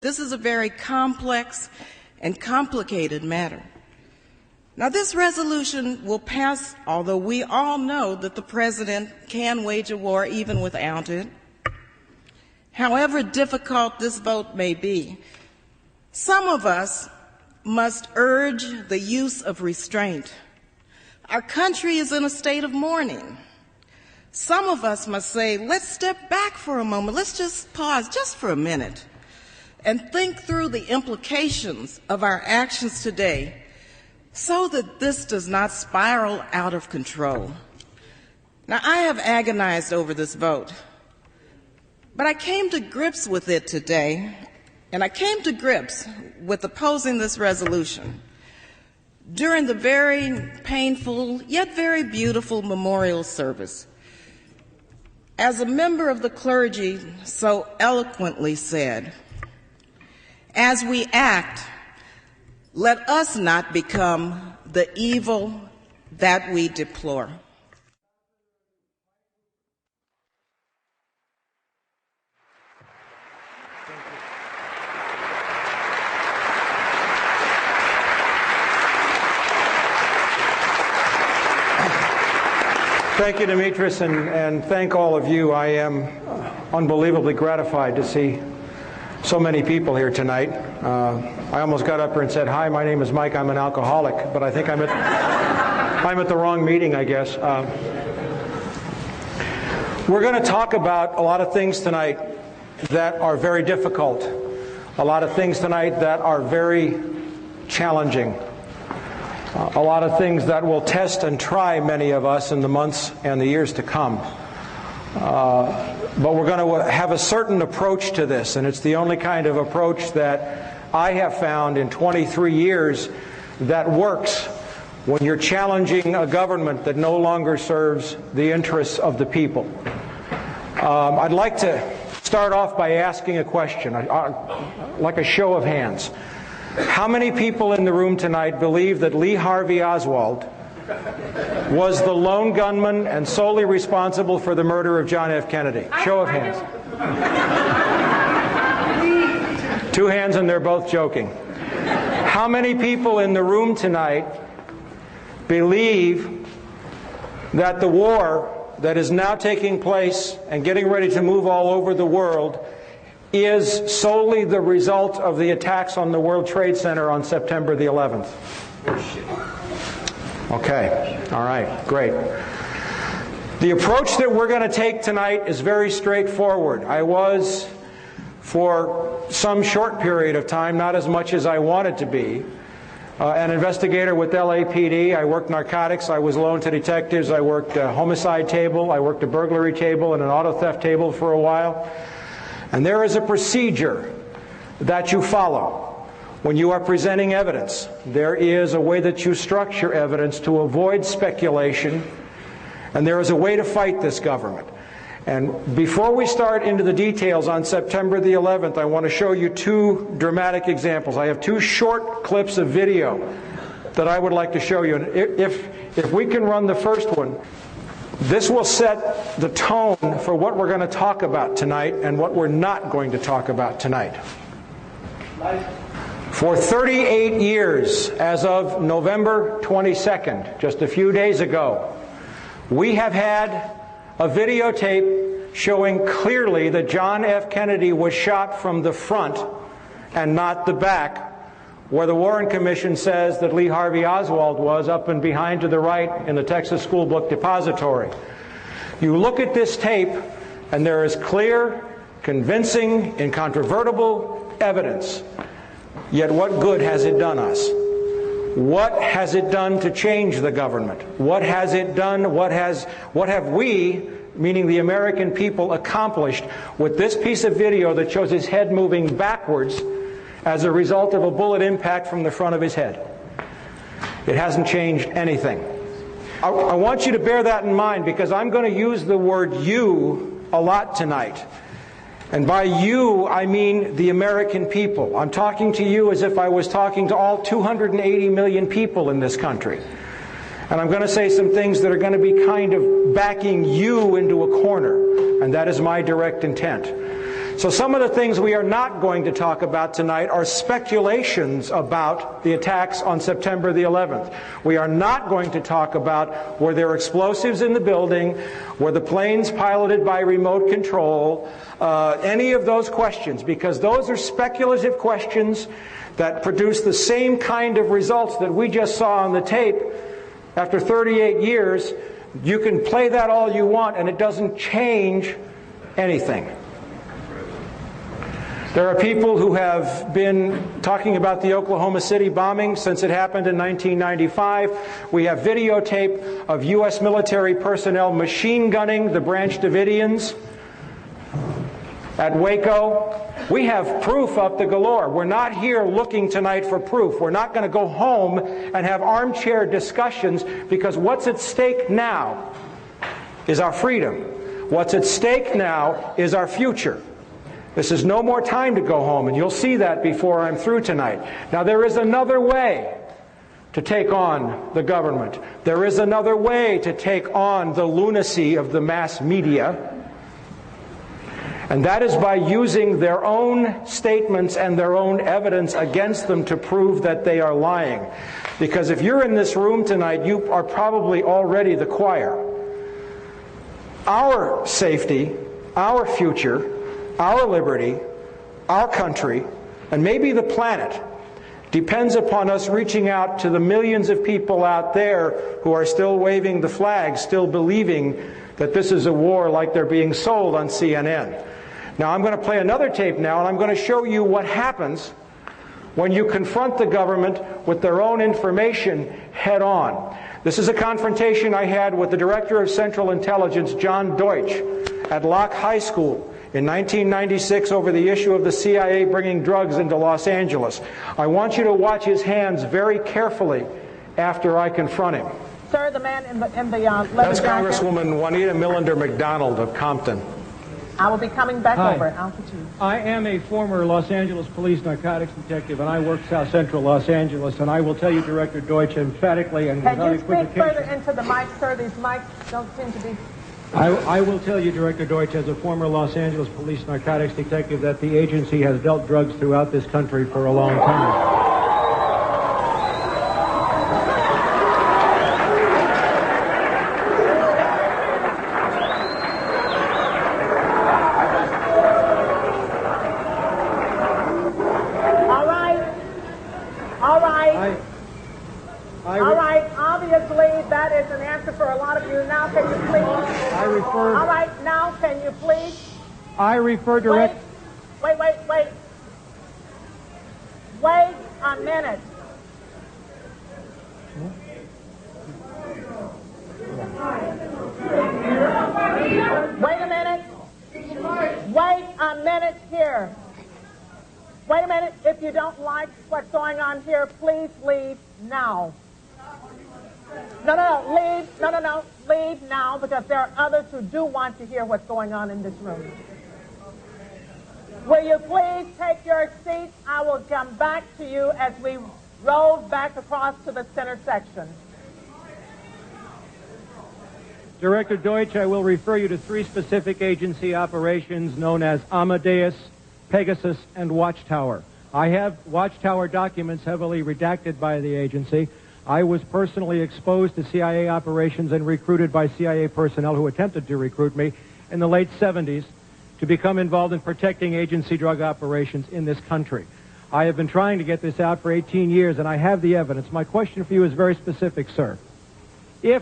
This is a very complex and complicated matter. Now, this resolution will pass, although we all know that the president can wage a war even without it. However difficult this vote may be, some of us must urge the use of restraint. Our country is in a state of mourning. Some of us must say, let's step back for a moment. Let's just pause just for a minute and think through the implications of our actions today so that this does not spiral out of control. Now, I have agonized over this vote, but I came to grips with it today, and I came to grips with opposing this resolution during the very painful yet very beautiful memorial service. As a member of the clergy so eloquently said, as we act, let us not become the evil that we deplore. Thank you, Demetrius, and thank all of you. I am unbelievably gratified to see so many people here tonight. I almost got up here and said, hi, my name is Mike, I'm an alcoholic, but I think I'm at the wrong meeting, I guess. We're going to talk about a lot of things tonight that are very difficult, a lot of things tonight that are very challenging, a lot of things that will test and try many of us in the months and the years to come. But we're going to have a certain approach to this, and it's the only kind of approach that I have found in 23 years that works when you're challenging a government that no longer serves the interests of the people. I'd like to start off by asking a question, like a show of hands. How many people in the room tonight believe that Lee Harvey Oswald was the lone gunman and solely responsible for the murder of John F. Kennedy? Show of hands. 2 hands, and they're both joking. How many people in the room tonight believe that the war that is now taking place and getting ready to move all over the world is solely the result of the attacks on the World Trade Center on September the 11th? Okay, all right, great. The approach that we're going to take tonight is very straightforward. I was, for some short period of time, not as much as I wanted to be, an investigator with LAPD. I worked narcotics, I was loaned to detectives, I worked a homicide table, I worked a burglary table and an auto theft table for a while. And there is a procedure that you follow when you are presenting evidence. There is a way that you structure evidence to avoid speculation, and there is a way to fight this government. And before we start into the details on September the 11th, I want to show you 2 dramatic examples. I have 2 short clips of video that I would like to show you. And if we can run the first one, this will set the tone for what we're going to talk about tonight and what we're not going to talk about tonight. For 38 years, as of November 22nd, just a few days ago, we have had a videotape showing clearly that John F. Kennedy was shot from the front and not the back, where the Warren Commission says that Lee Harvey Oswald was, up and behind to the right in the Texas School Book Depository. You look at this tape, and there is clear, convincing, incontrovertible evidence. Yet what good has it done us? What has it done to change the government? What has it done? What have we, meaning the American people, accomplished with this piece of video that shows his head moving backwards as a result of a bullet impact from the front of his head? It hasn't changed anything. I want you to bear that in mind, because I'm going to use the word "you" a lot tonight. And by you, I mean the American people. I'm talking to you as if I was talking to all 280 million people in this country. And I'm going to say some things that are going to be kind of backing you into a corner, and that is my direct intent. So some of the things we are not going to talk about tonight are speculations about the attacks on September the 11th. We are not going to talk about were there explosives in the building, were the planes piloted by remote control, any of those questions, because those are speculative questions that produce the same kind of results that we just saw on the tape. After 38 years, you can play that all you want and it doesn't change anything. There are people who have been talking about the Oklahoma City bombing since it happened in 1995. We have videotape of U.S. military personnel machine gunning the Branch Davidians at Waco. We have proof up the galore. We're not here looking tonight for proof. We're not going to go home and have armchair discussions, because what's at stake now is our freedom. What's at stake now is our future. This is no more time to go home, and you'll see that before I'm through tonight. Now, there is another way to take on the government. There is another way to take on the lunacy of the mass media, and that is by using their own statements and their own evidence against them to prove that they are lying. Because if you're in this room tonight, you are probably already the choir. Our safety, our future, our liberty, our country, and maybe the planet depends upon us reaching out to the millions of people out there who are still waving the flag, still believing that this is a war like they're being sold on CNN. Now, I'm going to play another tape now, and I'm going to show you what happens when you confront the government with their own information head on. This is a confrontation I had with the Director of Central Intelligence, John Deutsch, at Locke High School in 1996 over the issue of the CIA bringing drugs into Los Angeles. I want you to watch his hands very carefully after I confront him. Sir, the man in the leather That's jacket. Congresswoman Juanita Millender McDonald of Compton. I will be coming back Hi. over at altitude. I am a former Los Angeles police narcotics detective, and I work South Central Los Angeles, and I will tell you, Director Deutsch, emphatically and Can without you speak further equivocation. into the mic, sir? These mics don't seem to be... I will tell you, Director Deutsch, as a former Los Angeles police narcotics detective, that the agency has dealt drugs throughout this country for a long time. All right, obviously that is an answer for a lot of you. Now can you please... All right, now can you please... I refer direct... Wait a minute. Wait a minute. Wait a minute here. Wait a minute. If you don't like what's going on here, please leave now. No, leave. No, leave now, because there are others who do want to hear what's going on in this room. Will you please take your seats? I will come back to you as we roll back across to the center section. Director Deutsch, I will refer you to 3 specific agency operations known as Amadeus, Pegasus, and Watchtower. I have Watchtower documents heavily redacted by the agency. I was personally exposed to CIA operations and recruited by CIA personnel who attempted to recruit me in the late 70s to become involved in protecting agency drug operations in this country. I have been trying to get this out for 18 years, and I have the evidence. My question for you is very specific, sir. If